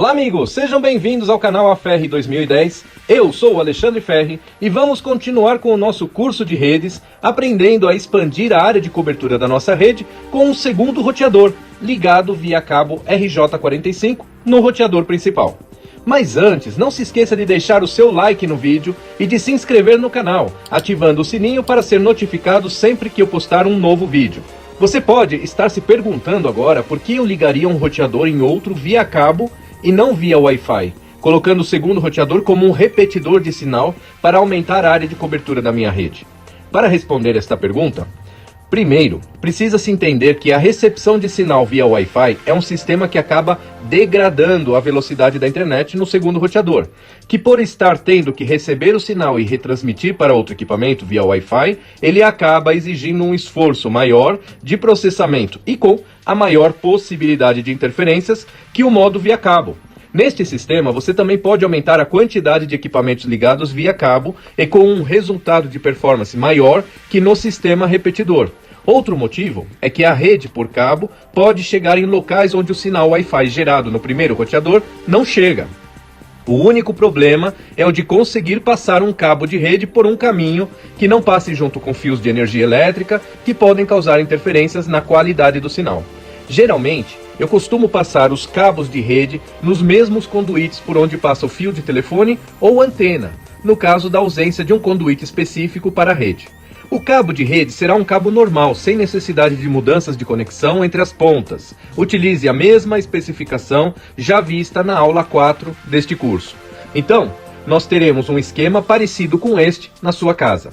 Olá amigos, sejam bem-vindos ao canal AFerre 2010, eu sou o Alexandre Ferri e vamos continuar com o nosso curso de redes, aprendendo a expandir a área de cobertura da nossa rede com um segundo roteador, ligado via cabo RJ45 no roteador principal. Mas antes, não se esqueça de deixar o seu like no vídeo e de se inscrever no canal, ativando o sininho para ser notificado sempre que eu postar um novo vídeo. Você pode estar se perguntando agora por que eu ligaria um roteador em outro via cabo e não via Wi-Fi, colocando o segundo roteador como um repetidor de sinal para aumentar a área de cobertura da minha rede. Para responder esta pergunta, primeiro, precisa-se entender que a recepção de sinal via Wi-Fi é um sistema que acaba degradando a velocidade da internet no segundo roteador, que por estar tendo que receber o sinal e retransmitir para outro equipamento via Wi-Fi, ele acaba exigindo um esforço maior de processamento e com a maior possibilidade de interferências que o modo via cabo. Neste sistema, você também pode aumentar a quantidade de equipamentos ligados via cabo e com um resultado de performance maior que no sistema repetidor. Outro motivo é que a rede por cabo pode chegar em locais onde o sinal Wi-Fi gerado no primeiro roteador não chega. O único problema é o de conseguir passar um cabo de rede por um caminho que não passe junto com fios de energia elétrica que podem causar interferências na qualidade do sinal. Geralmente, eu costumo passar os cabos de rede nos mesmos conduítes por onde passa o fio de telefone ou antena, no caso da ausência de um conduíte específico para a rede. O cabo de rede será um cabo normal, sem necessidade de mudanças de conexão entre as pontas. Utilize a mesma especificação já vista na aula 4 deste curso. Então, nós teremos um esquema parecido com este na sua casa.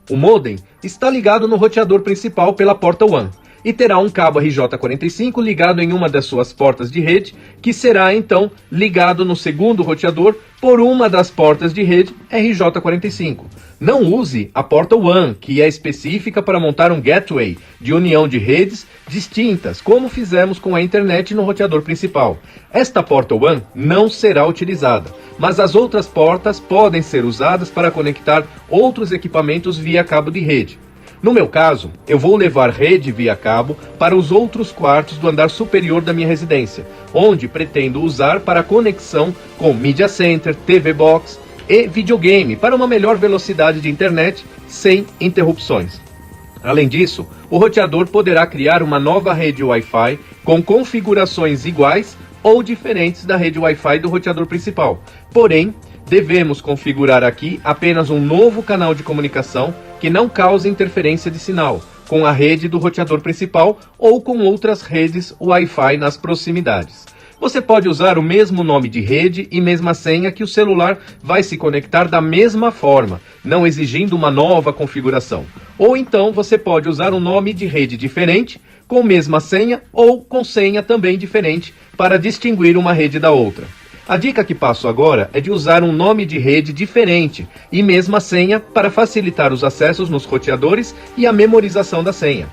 O modem está ligado no roteador principal pela porta WAN e terá um cabo RJ45 ligado em uma das suas portas de rede, que será então ligado no segundo roteador por uma das portas de rede RJ45. Não use a porta WAN, que é específica para montar um gateway de união de redes distintas, como fizemos com a internet no roteador principal. Esta porta WAN não será utilizada, mas as outras portas podem ser usadas para conectar outros equipamentos via cabo de rede. No meu caso, eu vou levar rede via cabo para os outros quartos do andar superior da minha residência, onde pretendo usar para conexão com Media Center, TV Box e videogame para uma melhor velocidade de internet sem interrupções. Além disso, o roteador poderá criar uma nova rede Wi-Fi com configurações iguais ou diferentes da rede Wi-Fi do roteador principal. Porém, devemos configurar aqui apenas um novo canal de comunicação que não cause interferência de sinal com a rede do roteador principal ou com outras redes Wi-Fi nas proximidades. Você pode usar o mesmo nome de rede e mesma senha que o celular vai se conectar da mesma forma, não exigindo uma nova configuração. Ou então você pode usar um nome de rede diferente, com mesma senha ou com senha também diferente para distinguir uma rede da outra. A dica que passo agora é de usar um nome de rede diferente e mesma senha para facilitar os acessos nos roteadores e a memorização da senha.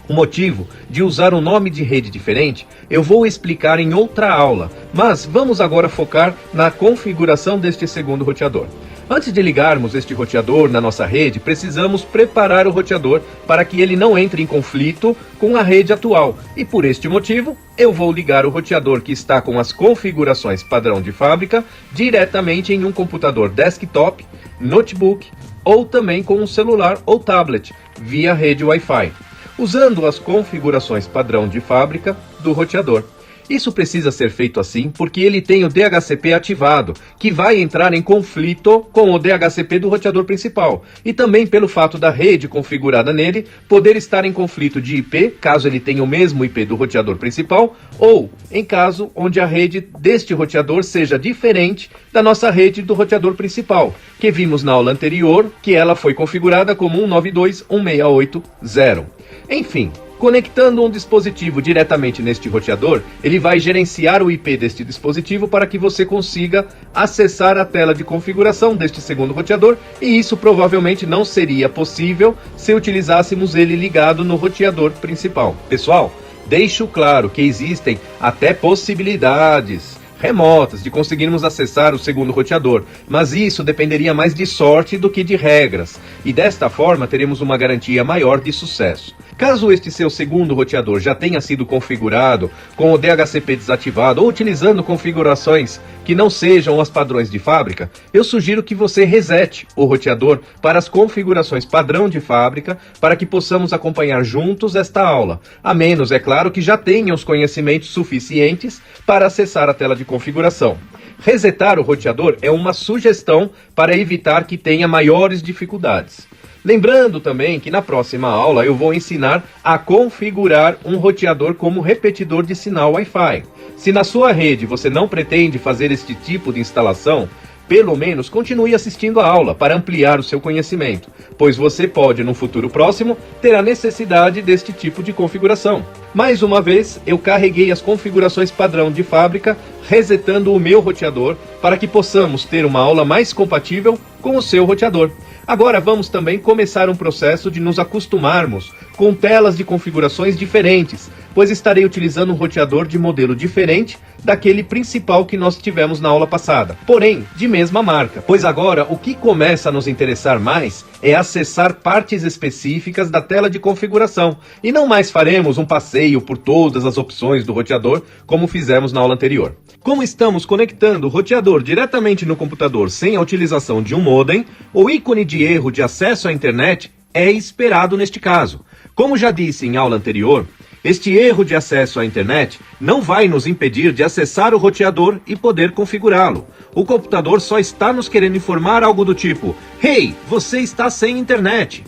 O motivo de usar um nome de rede diferente eu vou explicar em outra aula, mas vamos agora focar na configuração deste segundo roteador. Antes de ligarmos este roteador na nossa rede, precisamos preparar o roteador para que ele não entre em conflito com a rede atual. E por este motivo, eu vou ligar o roteador que está com as configurações padrão de fábrica diretamente em um computador desktop, notebook ou também com um celular ou tablet via rede Wi-Fi, usando as configurações padrão de fábrica do roteador. Isso precisa ser feito assim porque ele tem o DHCP ativado, que vai entrar em conflito com o DHCP do roteador principal, e também pelo fato da rede configurada nele poder estar em conflito de IP, caso ele tenha o mesmo IP do roteador principal, ou em caso onde a rede deste roteador seja diferente da nossa rede do roteador principal, que vimos na aula anterior, que ela foi configurada como 192.168.0. Enfim, conectando um dispositivo diretamente neste roteador, ele vai gerenciar o IP deste dispositivo para que você consiga acessar a tela de configuração deste segundo roteador, e isso provavelmente não seria possível se utilizássemos ele ligado no roteador principal. Pessoal, deixo claro que existem até possibilidades remotas de conseguirmos acessar o segundo roteador, mas isso dependeria mais de sorte do que de regras, e desta forma teremos uma garantia maior de sucesso. Caso este seu segundo roteador já tenha sido configurado com o DHCP desativado ou utilizando configurações que não sejam os padrões de fábrica, eu sugiro que você resete o roteador para as configurações padrão de fábrica para que possamos acompanhar juntos esta aula, a menos, é claro, que já tenha os conhecimentos suficientes para acessar a tela de configuração. Resetar o roteador é uma sugestão para evitar que tenha maiores dificuldades. Lembrando também que na próxima aula eu vou ensinar a configurar um roteador como repetidor de sinal Wi-Fi. Se na sua rede você não pretende fazer este tipo de instalação, pelo menos continue assistindo a aula para ampliar o seu conhecimento, pois você pode, no futuro próximo, ter a necessidade deste tipo de configuração. Mais uma vez, eu carreguei as configurações padrão de fábrica, resetando o meu roteador, para que possamos ter uma aula mais compatível com o seu roteador. Agora vamos também começar um processo de nos acostumarmos com telas de configurações diferentes, pois estarei utilizando um roteador de modelo diferente daquele principal que nós tivemos na aula passada, porém de mesma marca, pois agora o que começa a nos interessar mais é acessar partes específicas da tela de configuração, e não mais faremos um passeio por todas as opções do roteador como fizemos na aula anterior. Como estamos conectando o roteador diretamente no computador sem a utilização de um modem, o ícone de erro de acesso à internet é esperado neste caso. Como já disse em aula anterior, este erro de acesso à internet não vai nos impedir de acessar o roteador e poder configurá-lo. O computador só está nos querendo informar algo do tipo: "Hey, você está sem internet".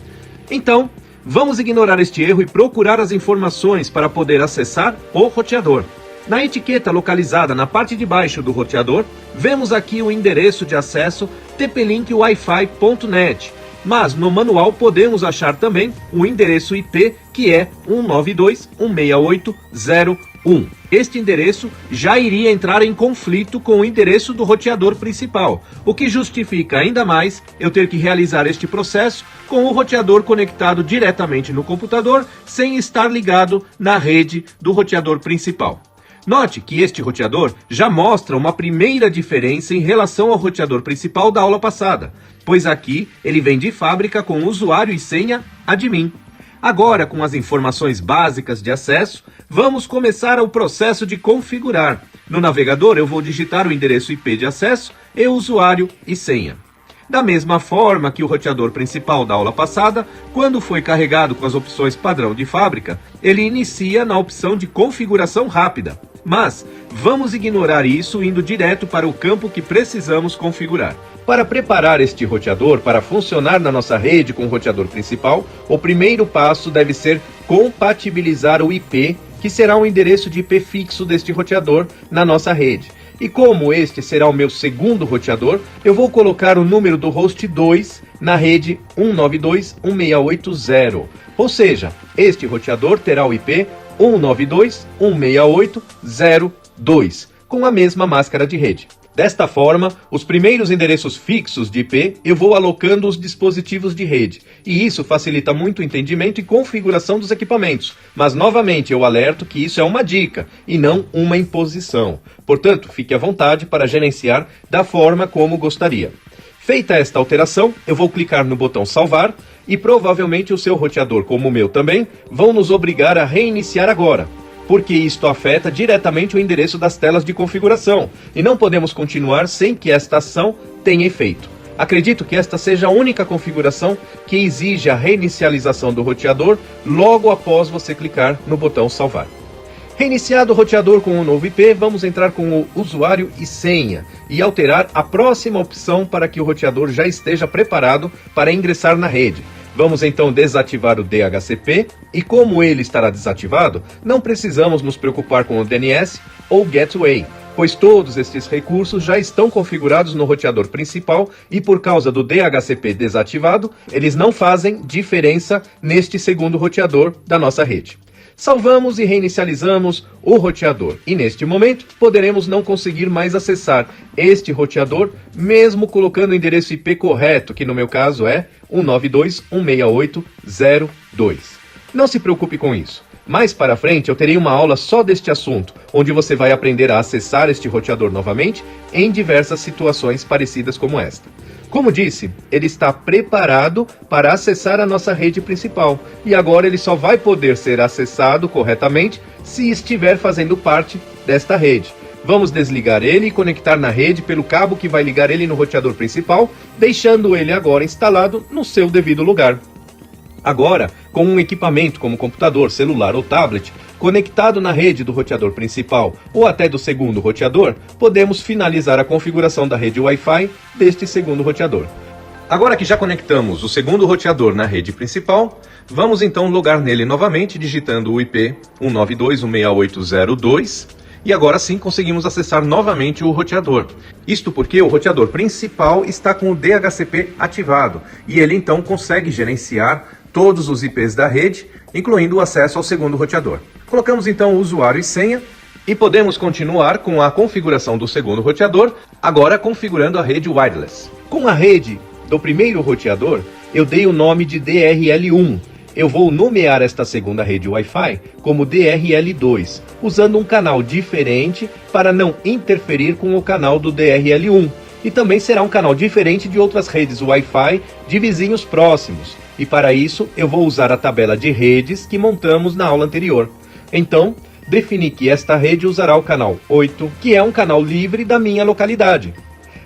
Então, vamos ignorar este erro e procurar as informações para poder acessar o roteador. Na etiqueta localizada na parte de baixo do roteador, vemos aqui o endereço de acesso tplinkwifi.net, mas no manual podemos achar também o endereço IP, que é 192.168.0.1. Este endereço já iria entrar em conflito com o endereço do roteador principal, o que justifica ainda mais eu ter que realizar este processo com o roteador conectado diretamente no computador, sem estar ligado na rede do roteador principal. Note que este roteador já mostra uma primeira diferença em relação ao roteador principal da aula passada, pois aqui ele vem de fábrica com usuário e senha admin. Agora, com as informações básicas de acesso, vamos começar o processo de configurar. No navegador eu vou digitar o endereço IP de acesso e usuário e senha. Da mesma forma que o roteador principal da aula passada, quando foi carregado com as opções padrão de fábrica, ele inicia na opção de configuração rápida. Mas vamos ignorar isso indo direto para o campo que precisamos configurar. Para preparar este roteador para funcionar na nossa rede com o roteador principal, o primeiro passo deve ser compatibilizar o IP, que será o endereço de IP fixo deste roteador na nossa rede. E como este será o meu segundo roteador, eu vou colocar o número do host 2 na rede 192.168.0. Ou seja, este roteador terá o IP 192.168.0.2, com a mesma máscara de rede. Desta forma, os primeiros endereços fixos de IP eu vou alocando os dispositivos de rede, e isso facilita muito o entendimento e configuração dos equipamentos. Mas novamente eu alerto que isso é uma dica e não uma imposição. Portanto, fique à vontade para gerenciar da forma como gostaria. Feita esta alteração, eu vou clicar no botão salvar e provavelmente o seu roteador, como o meu também, vão nos obrigar a reiniciar agora, porque isto afeta diretamente o endereço das telas de configuração e não podemos continuar sem que esta ação tenha efeito. Acredito que esta seja a única configuração que exige a reinicialização do roteador logo após você clicar no botão salvar. Reiniciado o roteador com o novo IP, vamos entrar com o usuário e senha e alterar a próxima opção para que o roteador já esteja preparado para ingressar na rede. Vamos então desativar o DHCP e como ele estará desativado, não precisamos nos preocupar com o DNS ou Gateway, pois todos estes recursos já estão configurados no roteador principal e por causa do DHCP desativado, eles não fazem diferença neste segundo roteador da nossa rede. Salvamos e reinicializamos o roteador e neste momento poderemos não conseguir mais acessar este roteador mesmo colocando o endereço IP correto, que no meu caso é 192.168.0.2. Não se preocupe com isso. Mais para frente eu terei uma aula só deste assunto, onde você vai aprender a acessar este roteador novamente em diversas situações parecidas como esta. Como disse, ele está preparado para acessar a nossa rede principal, e agora ele só vai poder ser acessado corretamente se estiver fazendo parte desta rede. Vamos desligar ele e conectar na rede pelo cabo que vai ligar ele no roteador principal, deixando ele agora instalado no seu devido lugar. Agora, com um equipamento como computador, celular ou tablet, conectado na rede do roteador principal ou até do segundo roteador, podemos finalizar a configuração da rede Wi-Fi deste segundo roteador. Agora que já conectamos o segundo roteador na rede principal, vamos então logar nele novamente digitando o IP 192.168.0.2 e agora sim conseguimos acessar novamente o roteador. Isto porque o roteador principal está com o DHCP ativado e ele então consegue gerenciar todos os IPs da rede, incluindo o acesso ao segundo roteador. Colocamos então o usuário e senha e podemos continuar com a configuração do segundo roteador, agora configurando a rede wireless. Com a rede do primeiro roteador, eu dei o nome de DRL1. Eu vou nomear esta segunda rede Wi-Fi como DRL2, usando um canal diferente para não interferir com o canal do DRL1. E também será um canal diferente de outras redes Wi-Fi de vizinhos próximos. E para isso eu vou usar a tabela de redes que montamos na aula anterior. Então, defini que esta rede usará o canal 8, que é um canal livre da minha localidade.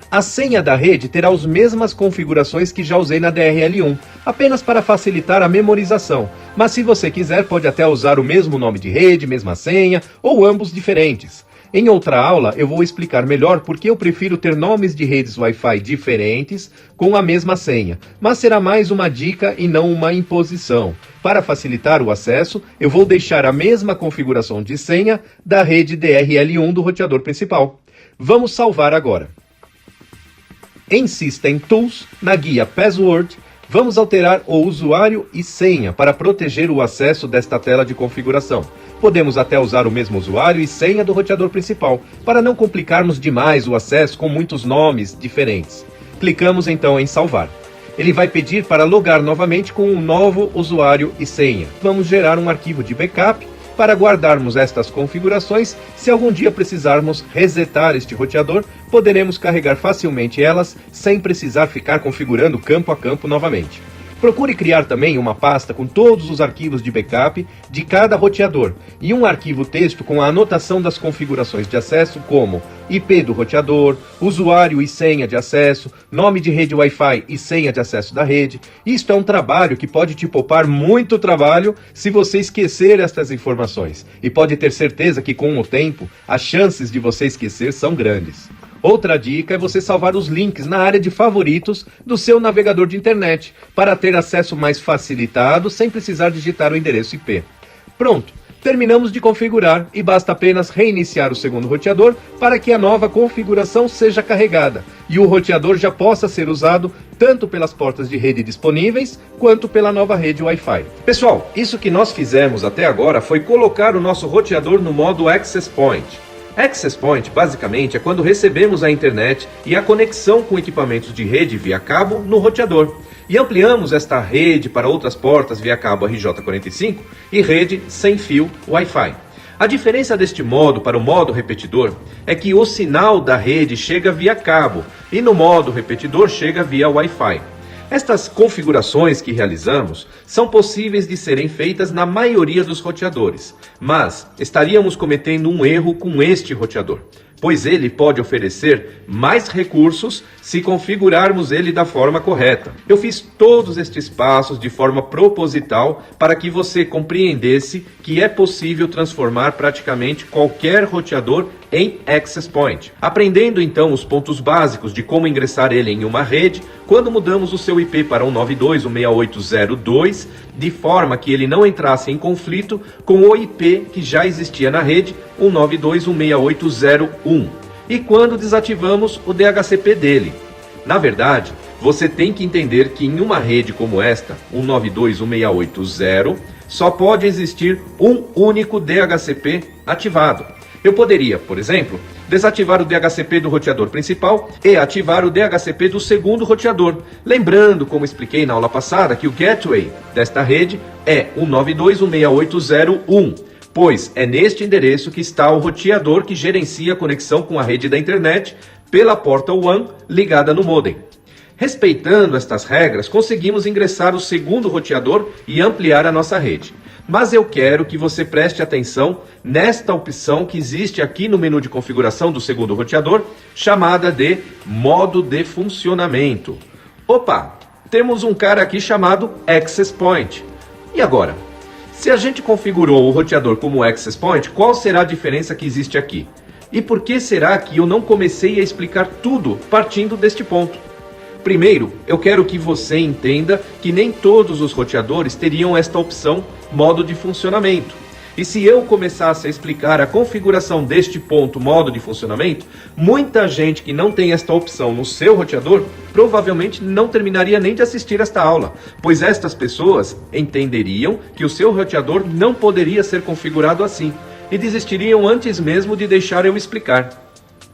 A senha da rede terá as mesmas configurações que já usei na DRL1, apenas para facilitar a memorização. Mas se você quiser, pode até usar o mesmo nome de rede, mesma senha, ou ambos diferentes. Em outra aula, eu vou explicar melhor porque eu prefiro ter nomes de redes Wi-Fi diferentes com a mesma senha, mas será mais uma dica e não uma imposição. Para facilitar o acesso, eu vou deixar a mesma configuração de senha da rede DRL1 do roteador principal. Vamos salvar agora. Em System Tools, na guia Password, vamos alterar o usuário e senha para proteger o acesso desta tela de configuração. Podemos até usar o mesmo usuário e senha do roteador principal, para não complicarmos demais o acesso com muitos nomes diferentes. Clicamos então em salvar. Ele vai pedir para logar novamente com um novo usuário e senha. Vamos gerar um arquivo de backup para guardarmos estas configurações. Se algum dia precisarmos resetar este roteador, poderemos carregar facilmente elas sem precisar ficar configurando campo a campo novamente. Procure criar também uma pasta com todos os arquivos de backup de cada roteador e um arquivo texto com a anotação das configurações de acesso como IP do roteador, usuário e senha de acesso, nome de rede Wi-Fi e senha de acesso da rede. Isto é um trabalho que pode te poupar muito trabalho se você esquecer estas informações, e pode ter certeza que com o tempo as chances de você esquecer são grandes. Outra dica é você salvar os links na área de favoritos do seu navegador de internet, para ter acesso mais facilitado sem precisar digitar o endereço IP. Pronto, terminamos de configurar e basta apenas reiniciar o segundo roteador para que a nova configuração seja carregada e o roteador já possa ser usado tanto pelas portas de rede disponíveis quanto pela nova rede Wi-Fi. Pessoal, isso que nós fizemos até agora foi colocar o nosso roteador no modo Access Point. Access Point, basicamente, é quando recebemos a internet e a conexão com equipamentos de rede via cabo no roteador. E ampliamos esta rede para outras portas via cabo RJ45 e rede sem fio Wi-Fi. A diferença deste modo para o modo repetidor é que o sinal da rede chega via cabo e no modo repetidor chega via Wi-Fi. Estas configurações que realizamos são possíveis de serem feitas na maioria dos roteadores, mas estaríamos cometendo um erro com este roteador, pois ele pode oferecer mais recursos se configurarmos ele da forma correta. Eu fiz todos estes passos de forma proposital para que você compreendesse que é possível transformar praticamente qualquer roteador em Access Point. Aprendendo então os pontos básicos de como ingressar ele em uma rede, quando mudamos o seu IP para 192.168.0.2, de forma que ele não entrasse em conflito com o IP que já existia na rede, 192.168.0.1. E quando desativamos o DHCP dele. Na verdade, você tem que entender que em uma rede como esta, 192.168.0, só pode existir um único DHCP ativado. Eu poderia, por exemplo, desativar o DHCP do roteador principal e ativar o DHCP do segundo roteador. Lembrando, como expliquei na aula passada, que o gateway desta rede é 192.168.0.1, pois é neste endereço que está o roteador que gerencia a conexão com a rede da internet pela porta WAN ligada no modem. Respeitando estas regras, conseguimos ingressar o segundo roteador e ampliar a nossa rede. Mas eu quero que você preste atenção nesta opção que existe aqui no menu de configuração do segundo roteador, chamada de modo de funcionamento. Opa, temos um cara aqui chamado Access Point. E agora? Se a gente configurou o roteador como Access Point, qual será a diferença que existe aqui? E por que será que eu não comecei a explicar tudo partindo deste ponto? Primeiro, eu quero que você entenda que nem todos os roteadores teriam esta opção modo de funcionamento. E se eu começasse a explicar a configuração deste ponto modo de funcionamento, muita gente que não tem esta opção no seu roteador provavelmente não terminaria nem de assistir esta aula, pois estas pessoas entenderiam que o seu roteador não poderia ser configurado assim e desistiriam antes mesmo de deixar eu explicar.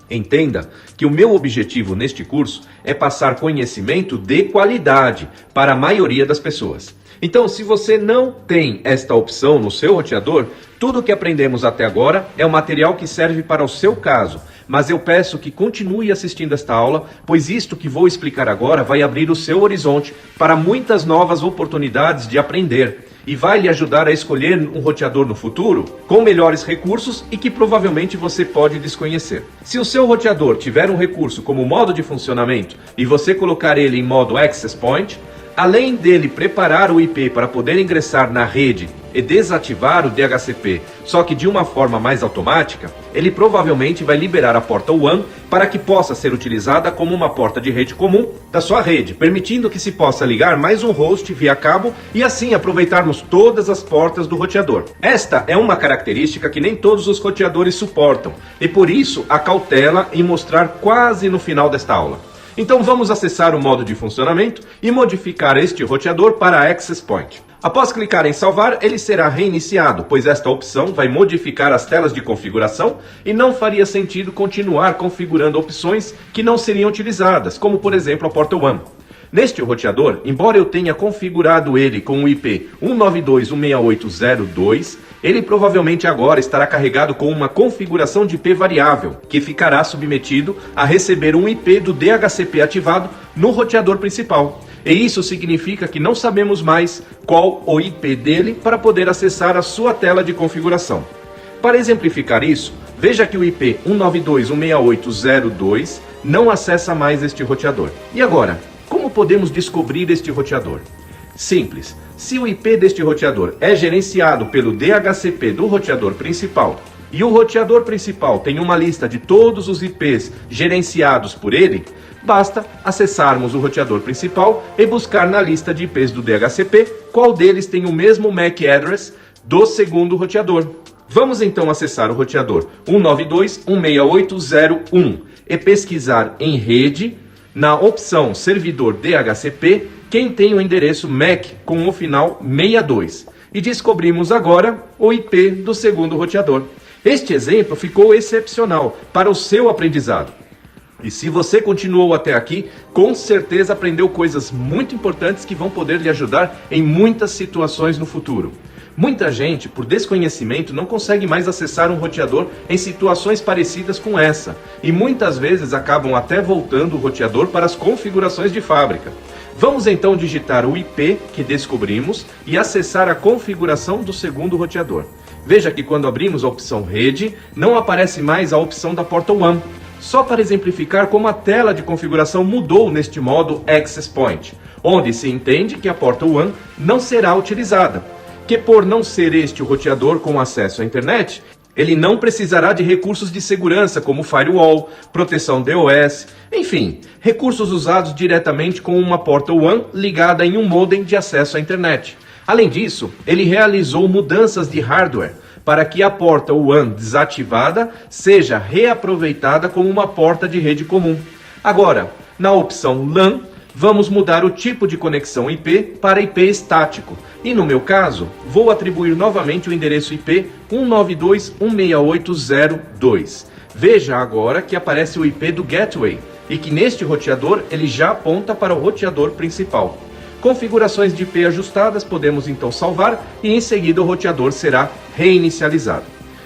Entenda que o meu objetivo neste curso é passar conhecimento de qualidade para a maioria das pessoas. Então, se você não tem esta opção no seu roteador, tudo o que aprendemos até agora é um material que serve para o seu caso. Mas eu peço que continue assistindo esta aula, pois isto que vou explicar agora vai abrir o seu horizonte para muitas novas oportunidades de aprender. E vai lhe ajudar a escolher um roteador no futuro com melhores recursos e que provavelmente você pode desconhecer. Se o seu roteador tiver um recurso como modo de funcionamento e você colocar ele em modo Access Point, além dele preparar o IP para poder ingressar na rede e desativar o DHCP, só que de uma forma mais automática, ele provavelmente vai liberar a porta WAN para que possa ser utilizada como uma porta de rede comum da sua rede, permitindo que se possa ligar mais um host via cabo e assim aproveitarmos todas as portas do roteador. Esta é uma característica que nem todos os roteadores suportam, e por isso a cautela em mostrar quase no final desta aula. Então vamos acessar o modo de funcionamento e modificar este roteador para Access Point. Após clicar em salvar, ele será reiniciado, pois esta opção vai modificar as telas de configuração e não faria sentido continuar configurando opções que não seriam utilizadas, como por exemplo a porta WAN. Neste roteador, embora eu tenha configurado ele com o IP 192.168.0.2, ele provavelmente agora estará carregado com uma configuração de IP variável, que ficará submetido a receber um IP do DHCP ativado no roteador principal. E isso significa que não sabemos mais qual o IP dele para poder acessar a sua tela de configuração. Para exemplificar isso, veja que o IP 192.168.0.2 não acessa mais este roteador. E agora, como podemos descobrir este roteador? Simples. Se o IP deste roteador é gerenciado pelo DHCP do roteador principal e o roteador principal tem uma lista de todos os IPs gerenciados por ele, basta acessarmos o roteador principal e buscar na lista de IPs do DHCP qual deles tem o mesmo MAC address do segundo roteador. Vamos então acessar o roteador 192.168.0.1 e pesquisar em rede, na opção servidor DHCP, quem tem o endereço MAC com o final 62. E descobrimos agora o IP do segundo roteador. Este exemplo ficou excepcional para o seu aprendizado. E se você continuou até aqui, com certeza aprendeu coisas muito importantes que vão poder lhe ajudar em muitas situações no futuro. Muita gente, por desconhecimento, não consegue mais acessar um roteador em situações parecidas com essa, e muitas vezes acabam até voltando o roteador para as configurações de fábrica. Vamos então digitar o IP que descobrimos e acessar a configuração do segundo roteador. Veja que quando abrimos a opção Rede, não aparece mais a opção da porta WAN. Só para exemplificar como a tela de configuração mudou neste modo Access Point, onde se entende que a porta WAN não será utilizada, que por não ser este o roteador com acesso à internet, ele não precisará de recursos de segurança como firewall, proteção DOS, enfim, recursos usados diretamente com uma porta WAN ligada em um modem de acesso à internet. Além disso, ele realizou mudanças de hardware para que a porta WAN desativada seja reaproveitada como uma porta de rede comum. Agora, na opção LAN, vamos mudar o tipo de conexão IP para IP estático. E no meu caso, vou atribuir novamente o endereço IP 192.168.0.2. Veja agora que aparece o IP do gateway e que neste roteador ele já aponta para o roteador principal. Configurações de IP ajustadas podemos então salvar e em seguida o roteador será reinicializado.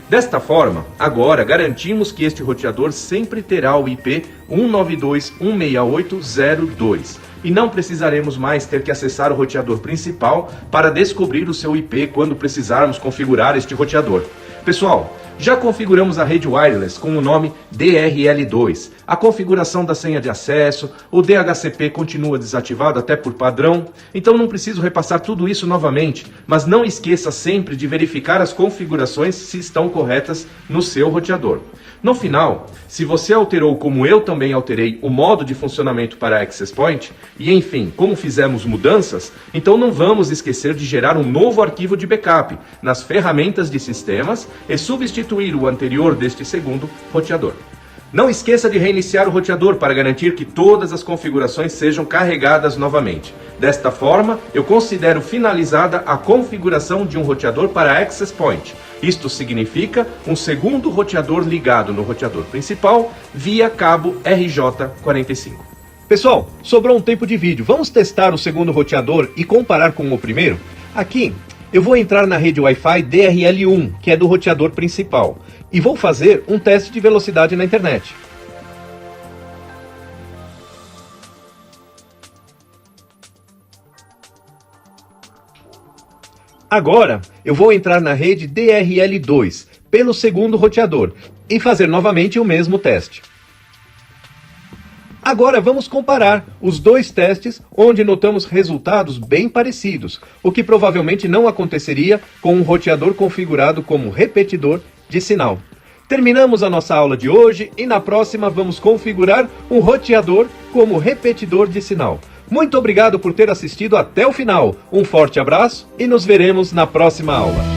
Desta forma, agora garantimos que este roteador sempre terá o IP 192.168.0.2 e não precisaremos mais ter que acessar o roteador principal para descobrir o seu IP quando precisarmos configurar este roteador. Pessoal, já configuramos a rede wireless com o nome DRL2. A configuração da senha de acesso, o DHCP continua desativado até por padrão, então não preciso repassar tudo isso novamente, mas não esqueça sempre de verificar as configurações se estão corretas no seu roteador. No final, se você alterou como eu também alterei o modo de funcionamento para Access Point, e enfim, como fizemos mudanças, então não vamos esquecer de gerar um novo arquivo de backup nas ferramentas de sistemas e substituir o anterior deste segundo roteador. Não esqueça de reiniciar o roteador para garantir que todas as configurações sejam carregadas novamente. Desta forma, eu considero finalizada a configuração de um roteador para Access Point. Isto significa um segundo roteador ligado no roteador principal via cabo RJ45. Pessoal, sobrou um tempo de vídeo. Vamos testar o segundo roteador e comparar com o primeiro? Aqui, eu vou entrar na rede Wi-Fi DRL1, que é do roteador principal, e vou fazer um teste de velocidade na internet. Agora, eu vou entrar na rede DRL2, pelo segundo roteador, e fazer novamente o mesmo teste. Agora vamos comparar os dois testes onde notamos resultados bem parecidos, o que provavelmente não aconteceria com um roteador configurado como repetidor de sinal. Terminamos a nossa aula de hoje e na próxima vamos configurar um roteador como repetidor de sinal. Muito obrigado por ter assistido até o final. Um forte abraço e nos veremos na próxima aula.